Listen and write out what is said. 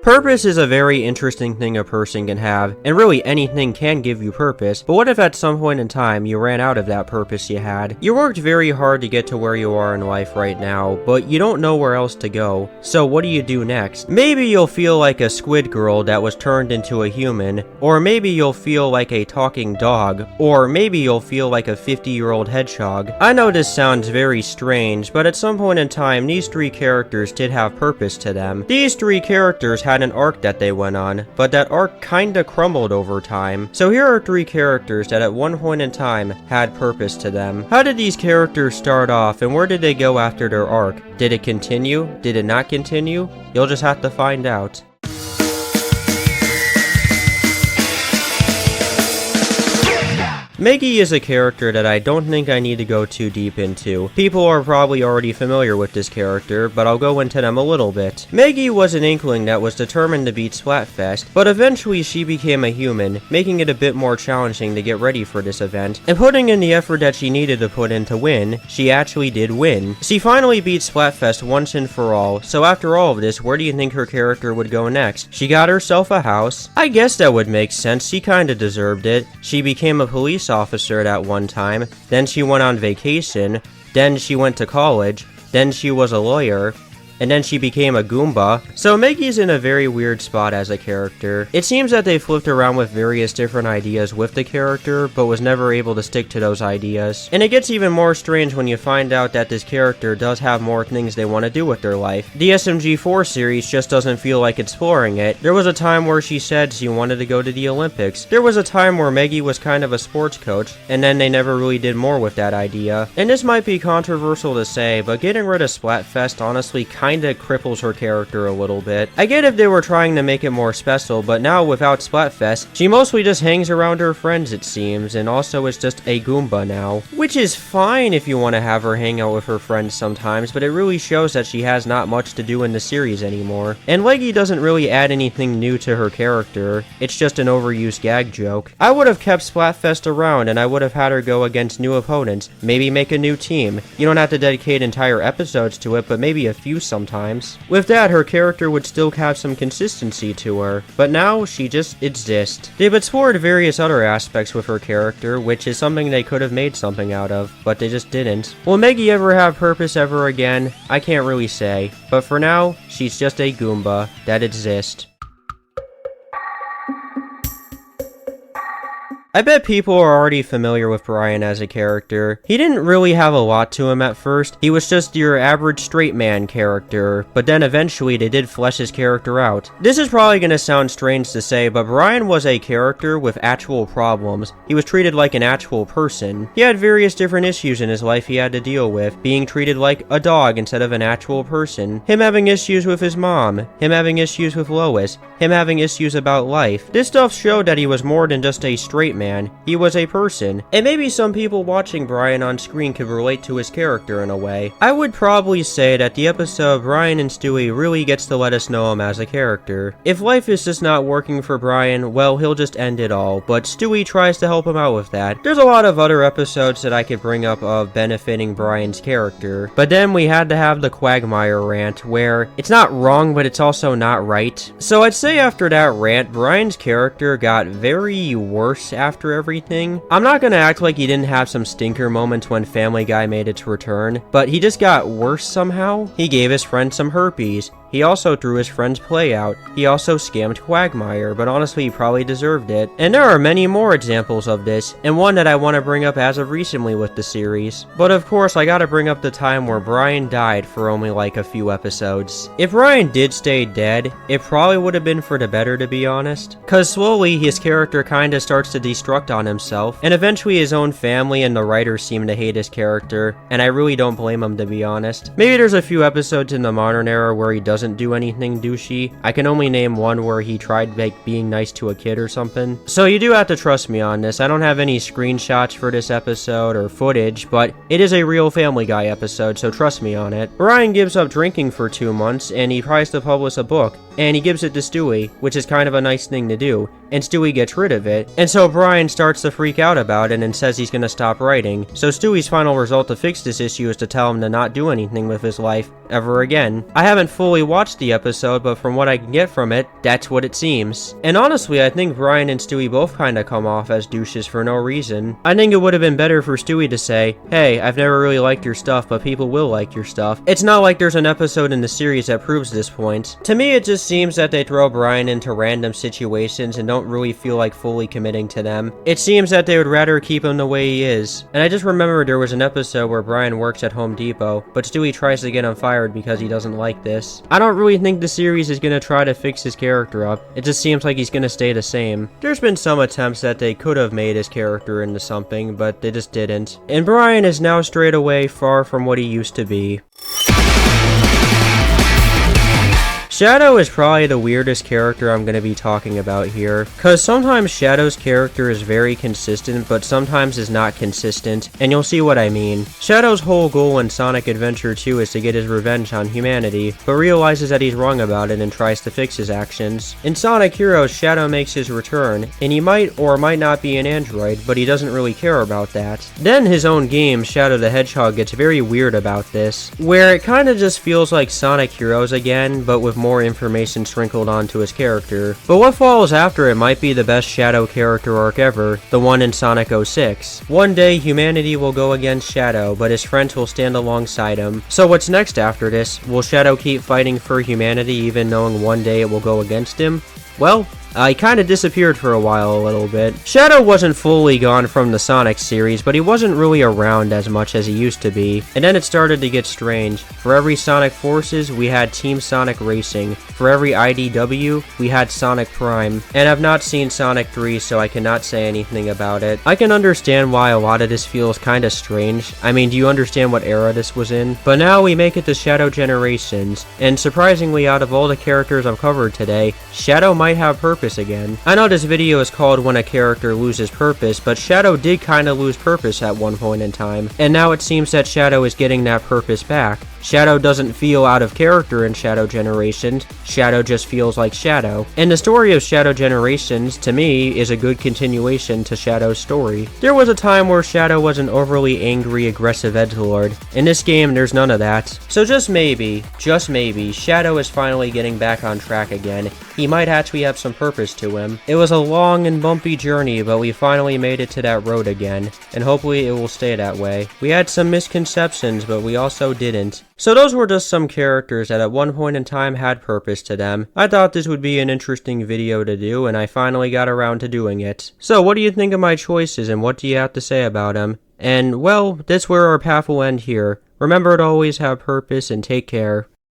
Purpose is a very interesting thing a person can have, and really anything can give you purpose, but what if at some point in time you ran out of that purpose you had? You worked very hard to get to where you are in life right now, but you don't know where else to go, so what do you do next? Maybe you'll feel like a squid girl that was turned into a human, or maybe you'll feel like a talking dog, or maybe you'll feel like a 50-year-old hedgehog. I know this sounds very strange, but at some point in time, these three characters did have purpose to them. These three characters had an arc that they went on, but that arc kinda crumbled over time. So here are three characters that at one point in time had purpose to them. How did these characters start off, and where did they go after their arc? Did it continue? Did it not continue? You'll just have to find out. Meggy is a character that I don't think I need to go too deep into. People are probably already familiar with this character, but I'll go into them a little bit. Meggy was an Inkling that was determined to beat Splatfest, but eventually she became a human, making it a bit more challenging to get ready for this event, and putting in the effort that she needed to put in to win, she actually did win. She finally beat Splatfest once and for all, so after all of this, where do you think her character would go next? She got herself a house. I guess that would make sense, she kinda deserved it. She became a police officer at one time, then she went on vacation, then she went to college, then she was a lawyer, and then she became a Goomba. So Meggy's in a very weird spot as a character. It seems that they flipped around with various different ideas with the character, but was never able to stick to those ideas. And it gets even more strange when you find out that this character does have more things they want to do with their life. The SMG4 series just doesn't feel like exploring it. There was a time where she said she wanted to go to the Olympics. There was a time where Meggy was kind of a sports coach, and then they never really did more with that idea. And this might be controversial to say, but getting rid of Splatfest honestly kinda cripples her character a little bit. I get if they were trying to make it more special, but now without Splatfest, she mostly just hangs around her friends it seems, and also is just a Goomba now. Which is fine if you want to have her hang out with her friends sometimes, but it really shows that she has not much to do in the series anymore. And Leggy doesn't really add anything new to her character, it's just an overused gag joke. I would have kept Splatfest around, and I would have had her go against new opponents, maybe make a new team. You don't have to dedicate entire episodes to it, but maybe a few sometimes. With that, her character would still have some consistency to her, but now she just exists. They've explored various other aspects with her character, which is something they could have made something out of, but they just didn't. Will Meggy ever have purpose ever again? I can't really say, but for now, she's just a Goomba that exists. I bet people are already familiar with Brian as a character. He didn't really have a lot to him at first. He was just your average straight man character, but then eventually they did flesh his character out. This is probably gonna sound strange to say, but Brian was a character with actual problems. He was treated like an actual person. He had various different issues in his life he had to deal with, being treated like a dog instead of an actual person. Him having issues with his mom, him having issues with Lois, him having issues about life. This stuff showed that he was more than just a straight man. He was a person, and maybe some people watching Brian on screen could relate to his character in a way. I would probably say that the episode Brian and Stewie really gets to let us know him as a character. If life is just not working for Brian, well, he'll just end it all, but Stewie tries to help him out with that. There's a lot of other episodes that I could bring up of benefiting Brian's character, but then we had to have the Quagmire rant, where it's not wrong, but it's also not right. So I'd say after that rant, Brian's character got very worse after everything. I'm not gonna act like he didn't have some stinker moments when Family Guy made its return, but he just got worse somehow. He gave his friend some herpes. He also threw his friend's play out. He also scammed Quagmire, but honestly he probably deserved it. And there are many more examples of this, and one that I want to bring up as of recently with the series. But of course I gotta bring up the time where Brian died for only like a few episodes. If Brian did stay dead, it probably would have been for the better, to be honest. Cause slowly his character kinda starts to destruct on himself, and eventually his own family and the writers seem to hate his character, and I really don't blame him, to be honest. Maybe there's a few episodes in the modern era where he doesn't do anything douchey. I can only name one where he tried like being nice to a kid or something. So you do have to trust me on this. I don't have any screenshots for this episode or footage, but it is a real Family Guy episode, so trust me on it. Brian gives up drinking for 2 months, and he tries to publish a book, and he gives it to Stewie, which is kind of a nice thing to do. and Stewie gets rid of it, and so Brian starts to freak out about it and says he's gonna stop writing. So Stewie's final result to fix this issue is to tell him to not do anything with his life ever again. I haven't fully watched the episode, but from what I can get from it, that's what it seems. And honestly, I think Brian and Stewie both kinda come off as douches for no reason. I think it would have been better for Stewie to say, hey, I've never really liked your stuff, but people will like your stuff. It's not like there's an episode in the series that proves this point. To me, it just seems that they throw Brian into random situations and don't really feel like fully committing to them. It seems that they would rather keep him the way he is. And I just remember there was an episode where Brian works at Home Depot, but Stewie tries to get him fired because he doesn't like this. I don't really think the series is gonna try to fix his character up. It just seems like he's gonna stay the same. There's been some attempts that they could have made his character into something, but they just didn't. And Brian is now straight away far from what he used to be. Shadow is probably the weirdest character I'm going to be talking about here, cause sometimes Shadow's character is very consistent, but sometimes is not consistent, and you'll see what I mean. Shadow's whole goal in Sonic Adventure 2 is to get his revenge on humanity, but realizes that he's wrong about it and tries to fix his actions. In Sonic Heroes, Shadow makes his return, and he might or might not be an android, but he doesn't really care about that. Then his own game, Shadow the Hedgehog, gets very weird about this, where it kinda just feels like Sonic Heroes again, but with more information sprinkled onto his character. But what follows after it might be the best Shadow character arc ever, the one in Sonic 06. One day, humanity will go against Shadow, but his friends will stand alongside him. So what's next after this? Will Shadow keep fighting for humanity even knowing one day it will go against him? Well, he kinda disappeared for a while a little bit. Shadow wasn't fully gone from the Sonic series, but he wasn't really around as much as he used to be. And then it started to get strange. For every Sonic Forces, we had Team Sonic Racing. For every IDW, we had Sonic Prime. And I've not seen Sonic 3, so I cannot say anything about it. I can understand why a lot of this feels kinda strange. I mean, do you understand what era this was in? But now we make it to Shadow Generations, and surprisingly, out of all the characters I've covered today, Shadow might have purpose again. I know this video is called When a Character Loses Purpose, but Shadow did kinda lose purpose at one point in time, and now it seems that Shadow is getting that purpose back. Shadow doesn't feel out of character in Shadow Generations, Shadow just feels like Shadow. And the story of Shadow Generations, to me, is a good continuation to Shadow's story. There was a time where Shadow was an overly angry, aggressive edgelord. In this game, there's none of that. So just maybe, Shadow is finally getting back on track again. He might actually have some purpose to him. It was a long and bumpy journey, but we finally made it to that road again, and hopefully it will stay that way. We had some misconceptions, but we also didn't. So those were just some characters that at one point in time had purpose to them. I thought this would be an interesting video to do, and I finally got around to doing it. So what do you think of my choices, and what do you have to say about them? And well, that's where our path will end here. Remember to always have purpose, and take care.